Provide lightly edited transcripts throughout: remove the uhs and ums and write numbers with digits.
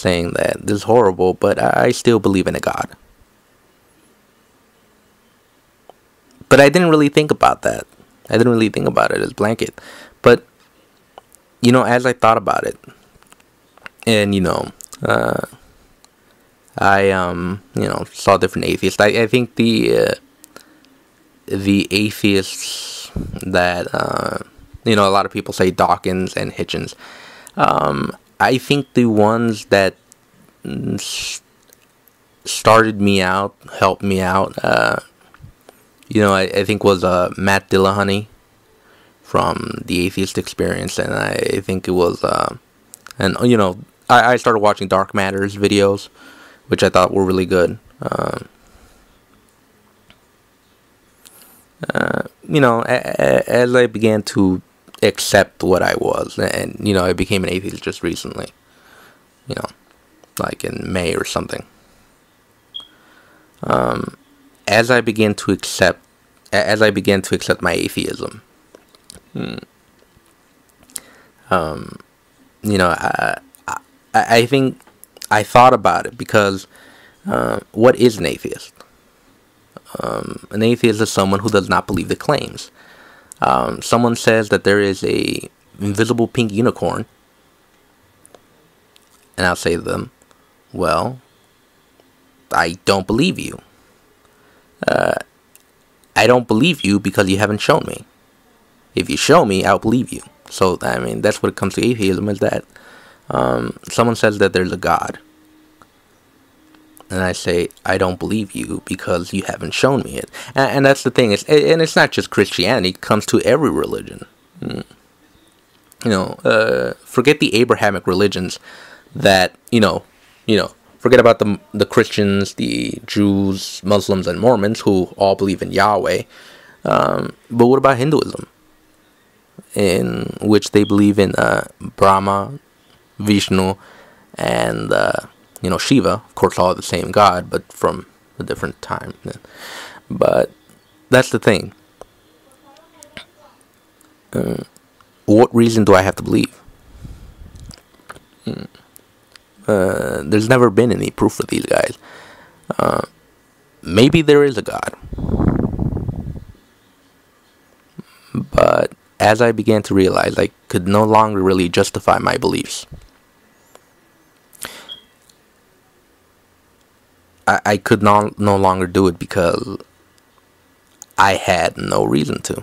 saying that this is horrible, but I still believe in a God. But I didn't really think about that. I didn't really think about it as blanket. But, as I thought about it, and, I, saw different atheists. I think the atheists that, a lot of people say Dawkins and Hitchens. I think the ones that started me out, helped me out, I think was Matt Dillahunty from the Atheist Experience, and I think it was, I started watching Dark Matter's videos, which I thought were really good. As I began to accept what I was, and I became an atheist just recently, like in May or something. As I began to accept my atheism, I think I thought about it because what is an atheist? An atheist is someone who does not believe the claims. Someone says that there is a invisible pink unicorn, and I'll say to them, well, I don't believe you. I don't believe you because you haven't shown me. If you show me, I'll believe you. So, that's what it comes to atheism, is that someone says that there's a God. And I say, I don't believe you because you haven't shown me it. And that's the thing. It's not just Christianity. It comes to every religion. Forget the Abrahamic religions that, forget about the Christians, the Jews, Muslims, and Mormons who all believe in Yahweh. But what about Hinduism? In which they believe in Brahma, Vishnu, and Shiva, of course, all the same God, but from a different time. But that's the thing. What reason do I have to believe? There's never been any proof for these guys. Maybe there is a God. But as I began to realize, I could no longer really justify my beliefs. I could no longer do it because I had no reason to.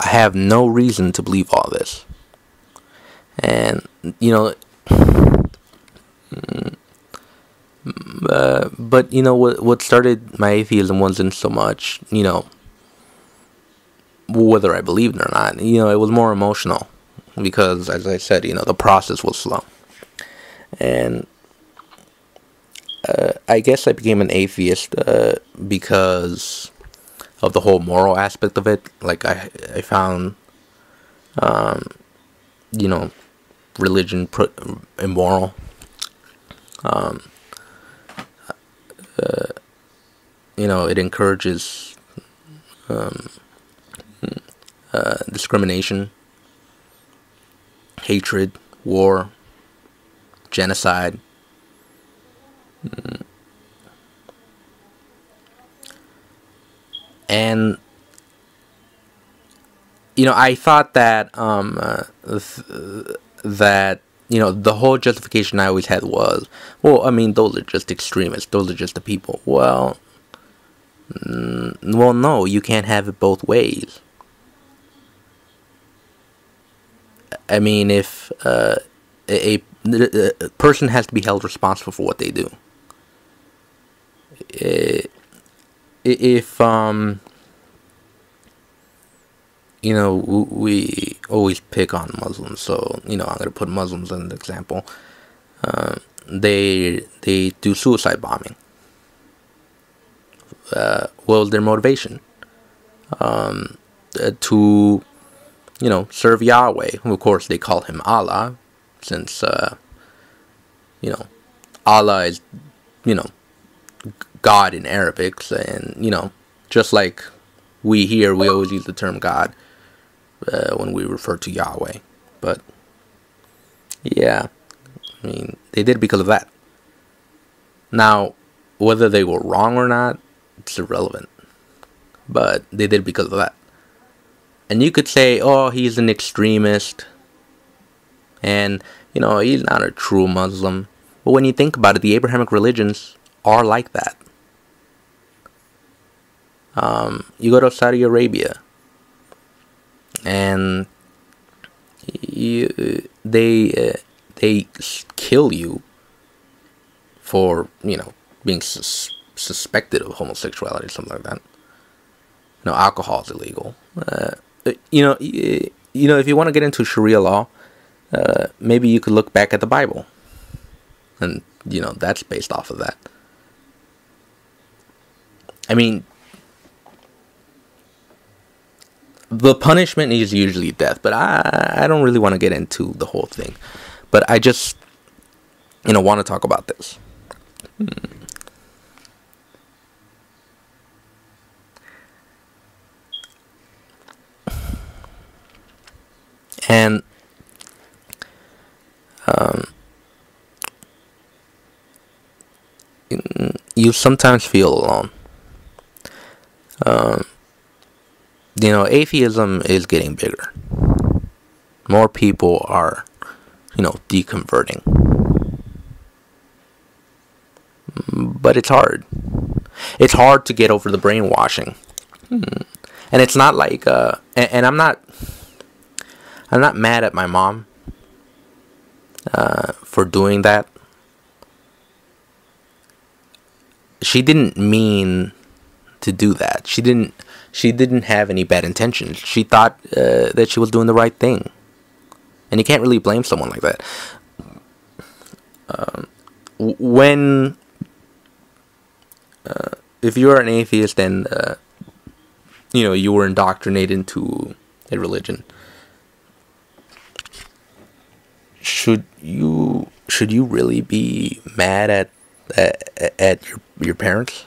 I have no reason to believe all this. And, but what started my atheism wasn't so much, whether I believed it or not. It was more emotional because, as I said, the process was slow. And I guess I became an atheist because of the whole moral aspect of it. Like I found, religion immoral. It encourages discrimination, hatred, war, genocide. And I thought that the whole justification I always had was, well, those are just extremists, those are just the people. Well, no, you can't have it both ways. If a person has to be held responsible for what they do. If we always pick on Muslims, so I'm gonna put Muslims as an example. They do suicide bombing. What was their motivation? To serve Yahweh. Of course, they call him Allah, since Allah is God in Arabic, and just like we here, we always use the term God when we refer to Yahweh. But Yeah, I mean, they did it because of that. Now, whether they were wrong or not, it's irrelevant. But they did it because of that. And you could say, oh, he's an extremist. And, he's not a true Muslim. But when you think about it, the Abrahamic religions are like that. You go to Saudi Arabia, and they kill you for being suspected of homosexuality or something like that. Alcohol is illegal. If you want to get into Sharia law, maybe you could look back at the Bible, and that's based off of that. I mean, the punishment is usually death, but I don't really want to get into the whole thing. But I just, want to talk about this. And you sometimes feel alone. Atheism is getting bigger. More people are, deconverting. But it's hard. It's hard to get over the brainwashing. And it's not like, and I'm not mad at my mom for doing that. She didn't mean to do that. She didn't have any bad intentions. She thought that she was doing the right thing. And you can't really blame someone like that. If you're an atheist and you were indoctrinated into a religion, should you really be mad at your parents?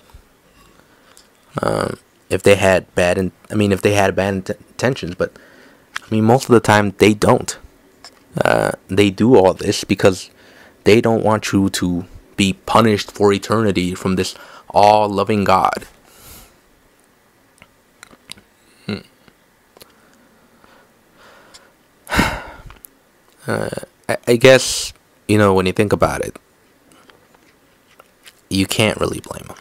If they had bad intentions, but most of the time they don't. They do all this because they don't want you to be punished for eternity from this all-loving God. I guess, when you think about it, you can't really blame them.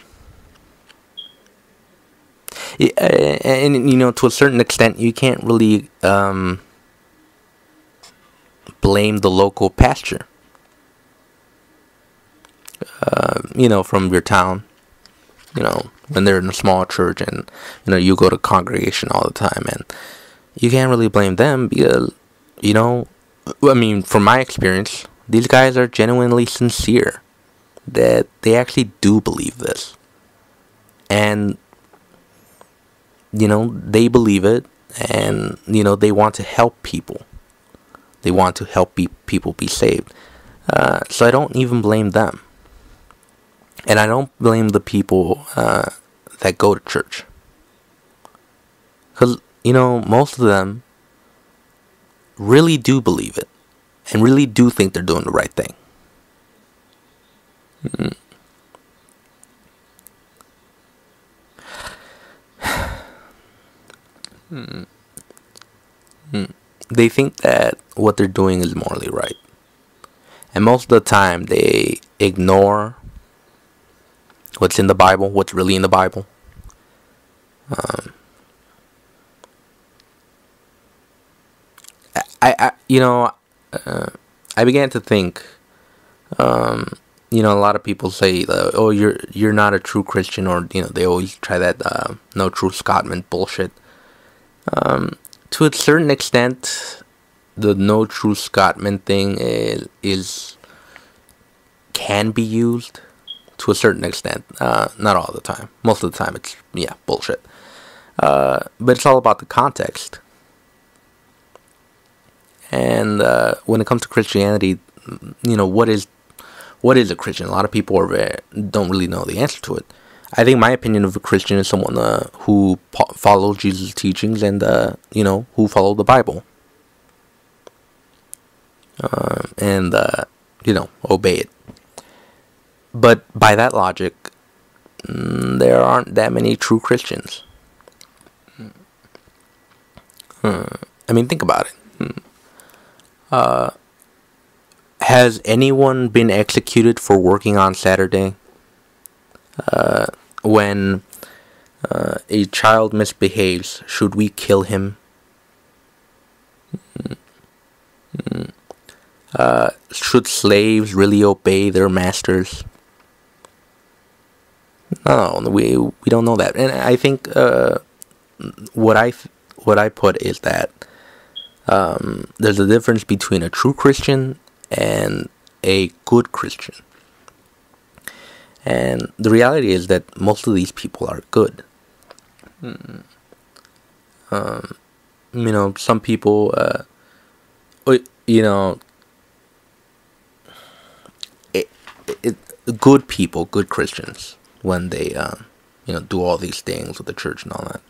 And to a certain extent, you can't really blame the local pastor. From your town. When they're in a small church and you go to congregation all the time, and you can't really blame them because from my experience, these guys are genuinely sincere that they actually do believe this, and they believe it, and they want to help people. They want to help people be saved. So I don't even blame them. And I don't blame the people that go to church. Because, most of them really do believe it. And really do think they're doing the right thing. They think that what they're doing is morally right. And most of the time they ignore what's in the Bible, what's really in the Bible. I began to think, a lot of people say, oh, you're not a true Christian, or they always try that no true Scotsman bullshit. To a certain extent, the no true Scotsman thing can be used to a certain extent. Not all the time. Most of the time, it's bullshit. But it's all about the context. And when it comes to Christianity, what is a Christian? A lot of people don't really know the answer to it. I think my opinion of a Christian is someone who follows Jesus' teachings and who follow the Bible. and obey it. But by that logic, there aren't that many true Christians. I mean, think about it. Has anyone been executed for working on Saturday? When a child misbehaves, should we kill him? Should slaves really obey their masters? No, we don't know that. And I think what I put is that there's a difference between a true Christian and a good Christian. And the reality is that most of these people are good. Some people, good people, good Christians, when they, do all these things with the church and all that.